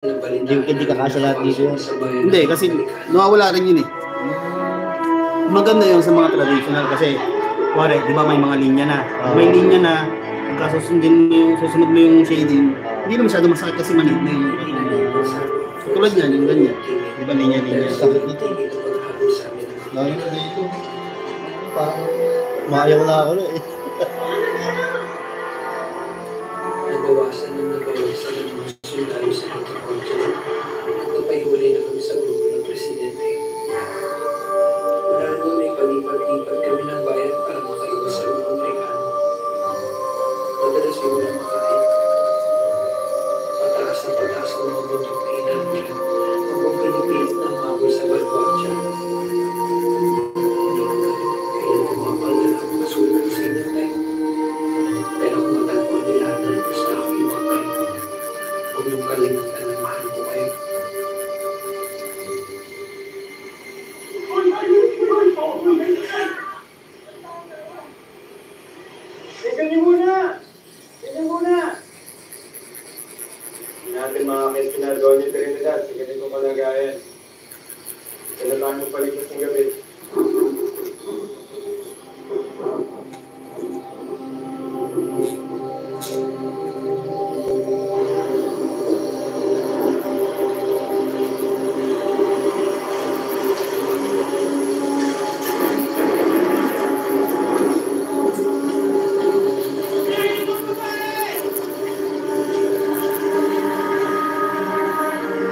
Hindi kakasya lahat dito yan. Hindi, kasi nawawala rin yun eh. Maganda yun sa mga traditional kasi kuwari, di ba may mga linya na. May linya na, pagka susunod mo yung shading, hindi na masyado masakit kasi maliit na yung tulad yan, yung ganyan. Di ba linya-linya? Sakit dito. Lalo na dito. Parang maayaw na ako eh. Nabawasan ng mga sundalo sa agriculture. Nagpapahuli na kami sa grupo ng presidente. Wala naman may palipat-lipat kami ng bayan para makaiwas sa mga Amerikano. Madalas may walang makain. Pataas na pataas ng mga bundok na inaamihan. Ang pinipilit ng mabol sa balbantya. Kaya kumapal na lang masulat sa inatay. Pero kung matagpuan nila na basta ako iwakay, huwag niyong kalimutan na mahal ko kayo. Tignan niyo muna! Tignan muna! Hindi natin makakit pinagawa niyo Trinidad sa ganitong kalagayan. Kailangan mo paligtas ng gabi.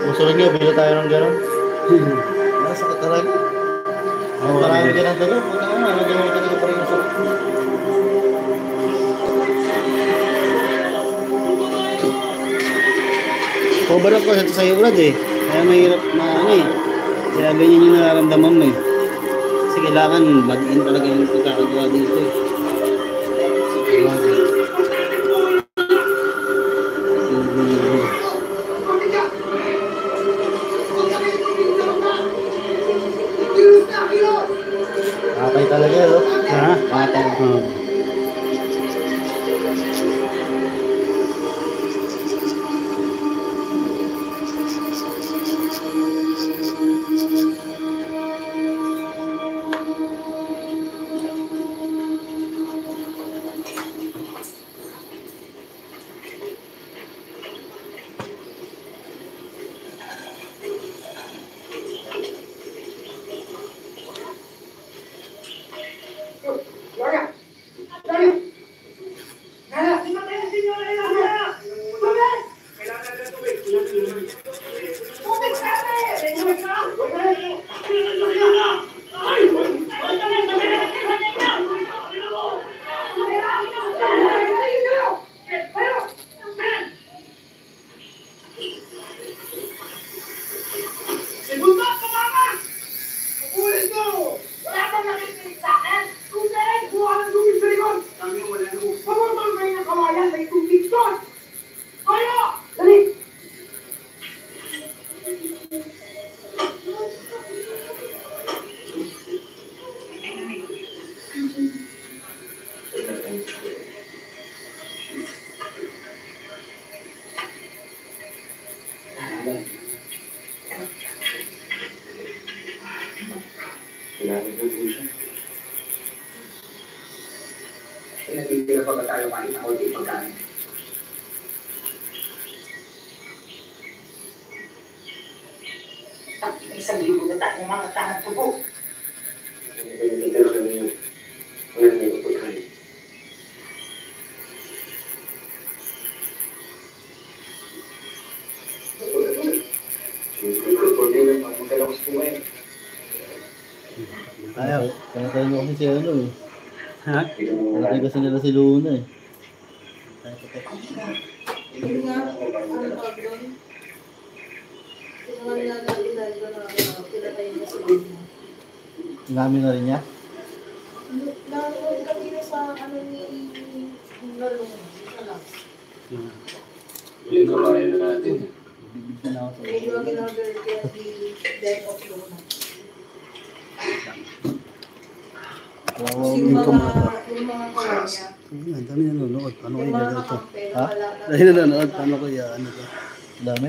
Gusto nyo, bili tayo ng gano'n. Sakit talaga. Marami ka ng dalaw. Puta nga, nagawin ka pa rin yung sakit. Cover up ko sa iyo, Brad eh. Kaya mahirap na ano eh. Kaya ganyan yung nararamdaman mo eh. Kasi kailangan mag-in talaga yung pagkakagawa dito eh. Kapay talaga, no? Ha? Kapay. Pinatitira pa ba tayo kahit ako di pagkain? Isang libo na tayo ng mga tanong tubo. Pinatitira kami yun. Wala niyo ko pagkain. Ayaw. Kanatay mo kasi si ano eh. Ha? Kanatay kasi nila si Luna eh. Hindi nga, ano tawag doon? Tinangan niya na ilalagay na pinatay niya sa Luna. Namin na rin niya. Nanonood kami na sa ano ni Nalong. Isa lang. Yung kabayan na natin. Bibigyan na ako sa Medyo ang ginagawa kaya si Death of Luna. Yung mga kawan niya. Ang dami nanonood. Paano Yung kayo mga gagawin ito? kakampi na Ha? wala na. Dahil nanonood, paano kaya ano to? Dami.